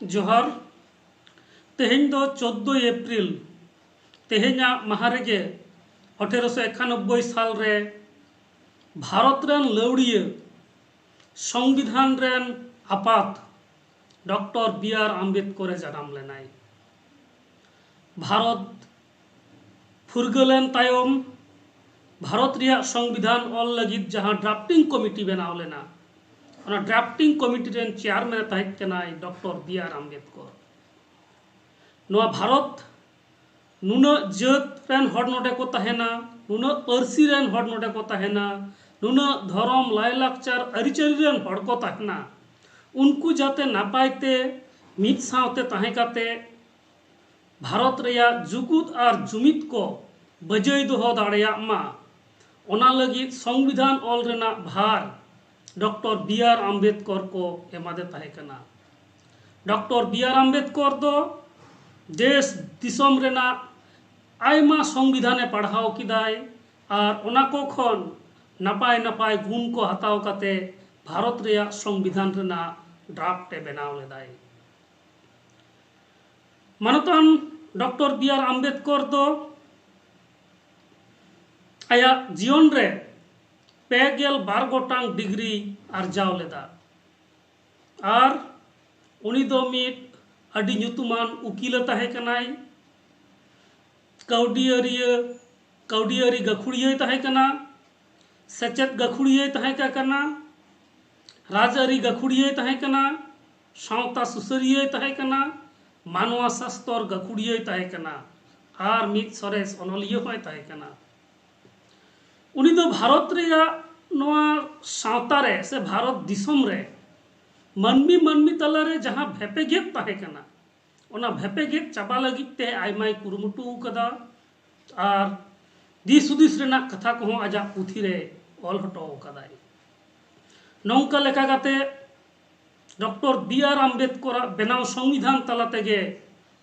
जोहार तेहें दो 14 एप्रिल तेहें महारेगे 1891 साल रे भारत रेन लौड़िया संविधान रेन आपात डॉक्टर बी आर आम्बेडकर जनाम लेनाय। भारत फुरगलेन तायम भारत रिया संविधान ऑल लगित जहां ड्राफ्टिंग कमिटी बनाव लेना और ड्राफ्टिंग कमिटी रेन चेयरमैन तहत कनाय डॉक्टर बी आर आम्बेडकर। नोआ भारत नुना जात रेन हर नोडे को तहेना, नुना पारसी रेन हर नोडे को तहेना, नुना धर्म लायलाकचार अरिचरी रेन हर को तहेना, उनको जाते नापायते मित सावते तहे काते भारत रेया जुगुद और जुमित को बजाय दोहो दाड़ेया मा ओना लगित संविधान ऑल रेना भार डॉक्टर बी आर आम्बेडकर को एमादे तहे कना। डॉक्टर बी आर आम्बेडकर दो देश दिसम रेना आयमा संविधाने पढ़ाव किदाय और ओना को खन नपाय नपाय गुण को हताव काते भारत रेया संविधान रेना ड्राफ्ट बनाव लेदाय। मानतान डॉक्टर बी आर आम्बेडकर दो आया जीवन रे 2 गोटांग डिग्री आर्जाव लेदा और उनी दो मिट अडी ᱧᱩᱛᱩᱢᱟᱱ उकील तहे कनाय, कौडियारी गखुड़िया तहे कना, सेचेत गखुड़िया तहे कना, राजआरी गखुड़िया तहे कना, सावता सुसरिया तहे कना, मानवा शास्त्र गखुड़िया तहे कना और मित सरेस अनलिया होय तहे कना। उनी दो भारत रेया नोआ सावता रे से भारत दिसम रे मानमी मानमी तलारे जहाँ भेपेगेत तहे कना ओना भेपेगेत चाबा लगित ते आयमाय कुरुमुटु कदा और दिस हुदिस रेना कथा को आजा पुथी रे ऑल हटो कदाय। नौका लेका गाते डॉक्टर बी आर आम्बेडकर बनाव संविधान तला तेगे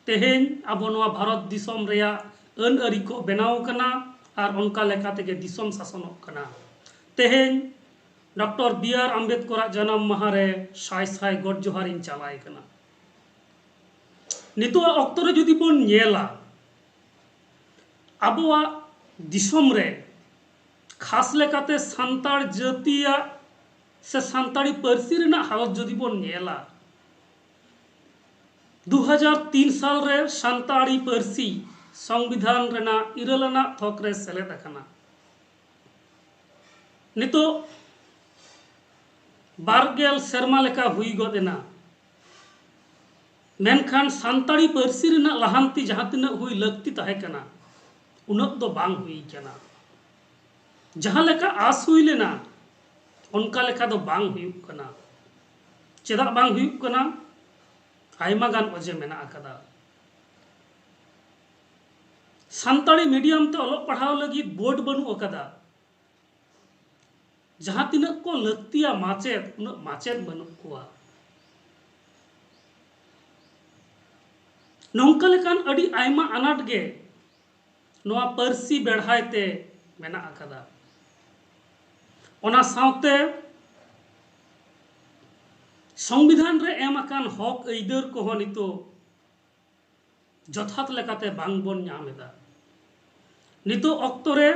तेहें आबो नोआ भारत दिसम रेया अन आरी को बनाव कना और उनका लेका तेगे दिसम शासनों कना। तेहें डॉक्टर बी आर आम्बेडकर जन्म महारे साय साय गड जोहारिन चालाय कना। नितो अक्तो रे जुदी बोन नेला आबोआ दिसम रे खास लेकाते सांताड़ जातिया से सांताड़ी पारसी रेना हालत जुदी बोन नेला 2003 साल रे सांताड़ी पारसी संविधान रेना इरलना थोक रे सेलेद अकना। नितो बारगेल शर्मा लेका हुई गोदेना मेनखान सांताड़ी पारसी रेना लहांती जहां तिना हुई लगती तहे कना उनक दो बांग हुई कना। जहां लेका आस हुई लेना उनका लेका दो बांग हुई कना। चेदा बांग हुई कना आयमा गान अजे मेना अकदा। सांताड़ी मीडियम ते ऑलोग पढ़ाव लगी बोर्ड बनू अकदा। जहां तिनक को लगतिया माचेद उनक माचेद बनू कोआ। नौका लेकान अडी आयमा अनाट गे नोआ पारसी बेढ़ायते मेना अकदा। ओना सावते संविधान रे एम अकान हक अइदार को नितो जथात लेकाते बांग बोन ᱧᱟᱢᱮᱫᱟ। नितो अक्तो रे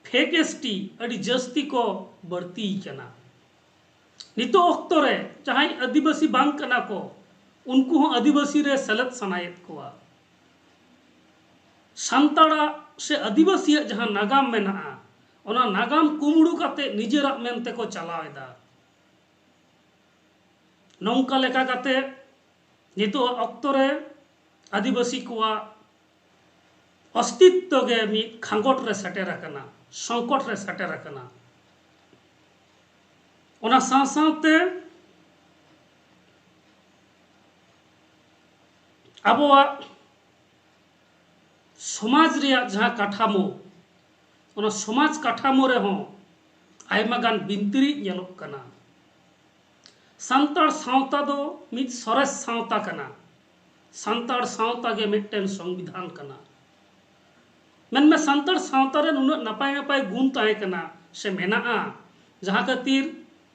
फेक एसटी अड़ी जस्ती को बढ़ती कना। नितो अक्तो रे चाहे आदिवासी बांग कना को उनको हो आदिवासी रे सेलेद सनायत कोआ। सांताड़ा से आदिवासी जहां नागाम मेना ओना नागाम कुमड़ू काते निजेरा मेनते को चलावेदा। नौका लेका काते नितो अक्तो रे आदिवासी कोआ अस्तित्व गे मी खांगोट रे सेटेर अकना, संकट रे सेटेर अकना। ओना साथ साथते आबोआ समाज रिया जहां काठामो ओना समाज काठामो रे हो आयमा गान बिनतिरी ñeloग कना। सांताड़ सावता दो मित सरेस सावता कना। सांताड़ सावता गे मिट्टेन संविधान कना। मेनमे सांताड़ सावता रे नुना नपाय नपाय गुण तहे कना से मेना जहां खातिर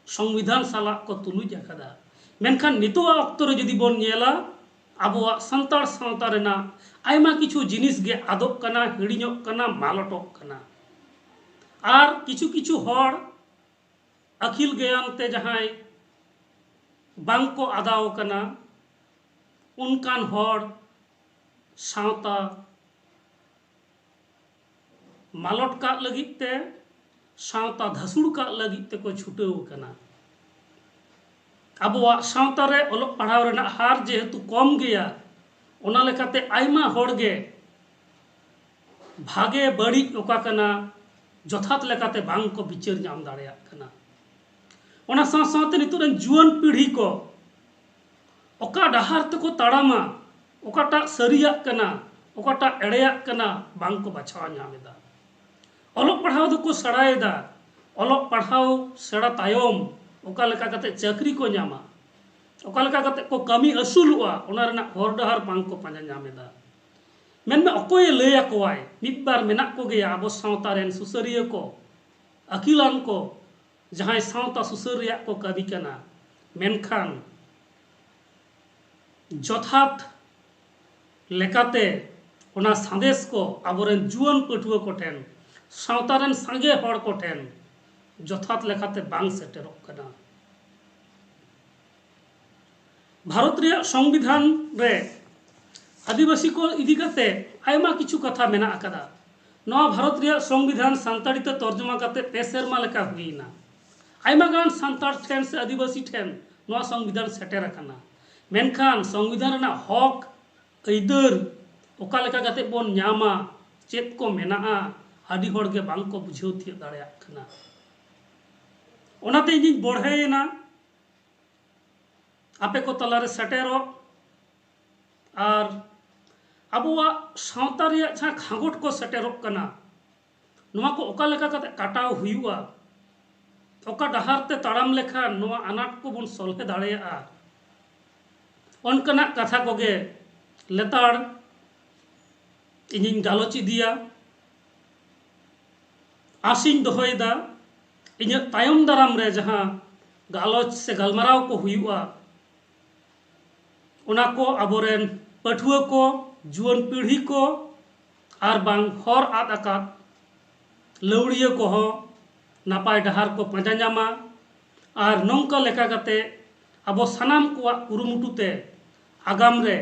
संविधान साला को तुलुज अकदा। मेनखान नितोआ अक्तो रे जुदी बोन नेला आबोआ संतार सावता रेना आयमा किछु जिनिस गे आदोग कना हिड़िñोग कना मालटोग कना आर किछु किछु हर अखिल ज्ञान ते जहां बांग को आदाव कना उनकान हर सावता मालट का लगित ते सावता धसुड़ का लगित ते को छुटेव कना आबोआ सावता रे ओलोग पढ़ाव रेना हार जेहेतु कम गया ओना लेकाते आयमा होड़गे भागे बड़ी ओका कना जथात लेकाते बांग को बिचार नाम दाड़ेया कना ओना साथ साथते नितोग रेन जुआन पीढ़ी को ओका डहार तेको ताड़ामा ओकाटा सरिया कना ओकाटा एड़ेया कना बांग को बाछाव नामेदा ओलोग पढ़ाव दो को सड़ाएदा ओलोग पढ़ाव सेड़ा तायम ओका लेका कते चाकरी को नामा ओका लेका कते को कमी असुलुआ ओना रेना हर डहार बांग को पांजा नामेदा मेनमे अकोय लैया कोवाय मिदबार मेना को गया आबो सावता रेन सुसरिया को अकिलान को जहां सावता सुसरिया को कवि कना मेनखान जथात लेकाते ओना संदेश को आबोरेन जुआन पटुआ को ठेन सावता रेन सांगे हर को ठेन जथात लेकाते बांग सेटेरोग कना भारत रिया संविधान रे आदिवासी को इदी करते आयमा किछु कथा मेना अकदा नवा भारत रिया संविधान सान्ताड़ी ते तर्जुमा करते 3 सेरमा लेका हुईना आयमा गान सान्ताड़ ठेन से आदिवासी ठेन नवा संविधान सेटेर अकना मेनखान संविधान रेना हक अइदार ओका लेका करते बोन न्यामा चेत को मेना आदि हर के बांग को बुझाव थिय दाड़ेया कना ओनाते इᱧ बढ़ेना आपे को तलारे सेटेरो और आबोआ सावता रिया जहां खांगोट को सेटेरोग कना नोआ को ओका लेका कते काटाव हुयुआ ओका डहार ते ताड़ाम लेखान नोआ अनाट को बन सलहे दाड़ेया ओनकना कथा कोगे लेताड़ इᱧिᱧ गालोच इदिया आसिñ दोहयदा इᱧ तायम दाराम रे जहां गालोच से गलमाराव को हुयुआ ओना को आबोरेन पठुआ को जुआन पीढ़ी को आर बांग हर आद आकात लौड़िया को हो नापाय डहार को पांजा नामा आर नौका लेका कते आबो सानाम को कुरुमुटुते आगाम रे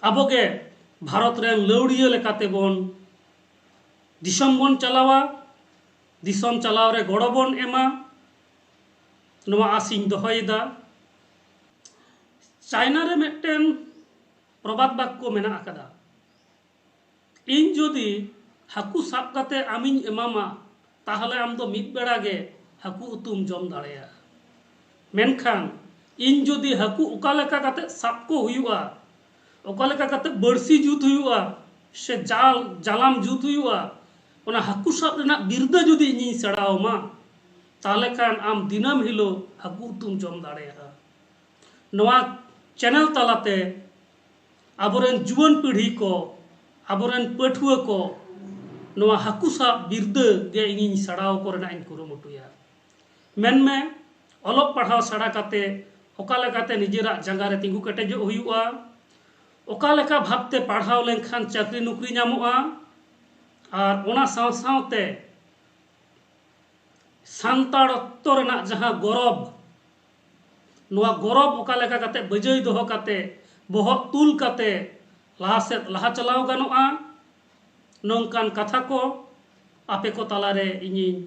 आबोगे भारत रेन लौड़िया लेकाते बोन दिसम बोन चलावा दिसम चलाव रे गड़ो बोन एमा नोआ आसिñ दोहयदा चाइना रे मिट्टेन प्रबाद वाक्य मेना अकदा इन जोदी हाकू साब काते आमिñ एमामा ताहले आम दो मिद बेड़ा गे हाकू उतुम जम दाड़ेया मेनखान इन जोदी हाकू ओका लेका काते साब को हुयुआ ओका लेका काते बड़सी जुत हुयुआ से जाल जालाम जुत हुयुआ ओना हाकू साब रेना बिरदा जोदी इᱧ सेड़ावमा ताहले खान आम दिनम हिलो हाकू उतुम जम दाड़ेया नोआ चैनल तालाते आबोरेन जुआन पीढ़ी को आबोरेन पठुआ को नोआ हाकू साब बिरदा गे इᱧ सेड़ाव कोरेना इन कुरुमुटुया मेनमे ओलोग पढ़ाव सेड़ा काते ओका लेकाते निजेरा जांगा रे तिंगु केटेजो हुयुआ ओका लेका भाबते पढ़ाव लेनखान चाकरी नौकरी नामोआ और ओना साव सावते सान्ताड़त्व रेना जहां गौरव नोआ गौरव ओका लेका काते बजाय दोहो काते बोहत तुल काते लहा से लहा चलाव गानोआ नौकान कथा को आपे को तालारे इᱧिñ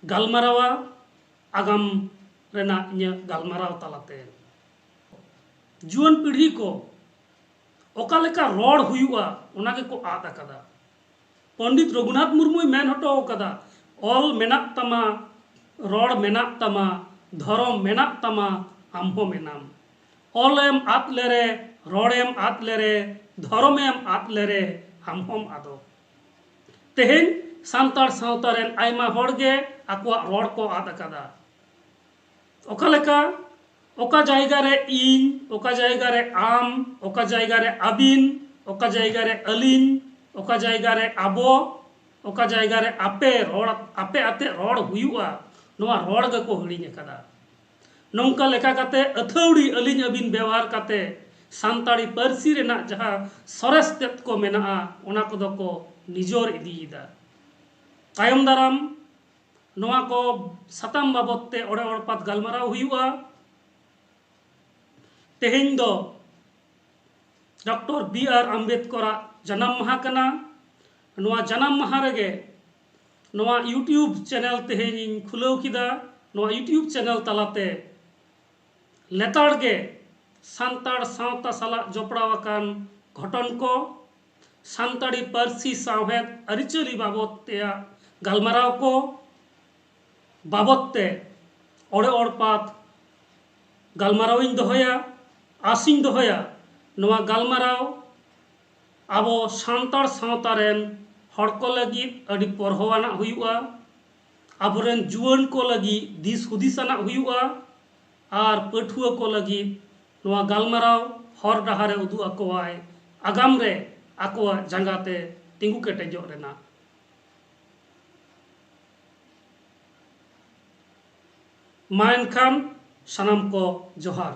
गालमारावा आगाम रेना इᱧ गालमाराव तालाते जुआन पीढ़ी को ओका लेका रोड़ हुयुआ ओना के को आद अकदा पंडित रघुनाथ मुर्मू मेन हटो अकदा ऑल मेनाक तमा रोड़ मेनाक तमा धर्म मेनाक तमा आमहो मेनाम ऑलेम आद लेरे रोड़ेम आद लेरे धर्मेम आद लेरे आमहोम आदो तेहेन सान्ताड़ सावता रेन आयमा होड़गे आकुआ रोड़ को आद अकदा ओका लेका ओका जायगा रे इñ ओका जायगा रे आम ओका जायगा रे आबिन ओका जायगा रे अलिñ ओका जायगा रे आबो ओका जायगा रे आपे रोड़ आपे आते रोड़ हुयुआ नोआ रोड़ गे को हिड़िñ अकदा नौका लेका काते अथौड़ी अलिंग अबिन व्यवहार काते सानताड़ी पार्सी रेना जहाँ सरेस तेत को मेना ओना कोदो को निजोर इदीदा तायम दाराम नोआ को साताम बाबते ओड़े ओड़पात गलमाराव हुआ तेहेñ दो डॉक्टर बी.आर. आम्बेडकर जन्म माहा कना नोआ जन्म माहा रेगे नोआ यूट्यूब चैनल तेहेñ खुलाव किदा नोआ यूट्यूब चैनल तलाते लेताड़गे सानताड़ सावता साला जोपड़ावाकान घटन को सानताड़ी पार्सी सावहेद अरिचली बाबते गलमाराव को बाबते ओड़े ओड़पात गलमाराविन दोहया आसिन दोहया नोआ गलमाराव आबो सानताड़ सावता रेन हड़ को लगिद अड़ी परहोवाना हुयुआ आबोरेन जुआन को लगी दिस हुदिसाना हुयुआ आर पठुआ को लगी नोआ गलमाराव हर डहारे उदु आकोवाय आगाम रे आकोवा जांगाते तिंगु केटेजो रेना मा एनखान सानाम को जोहार।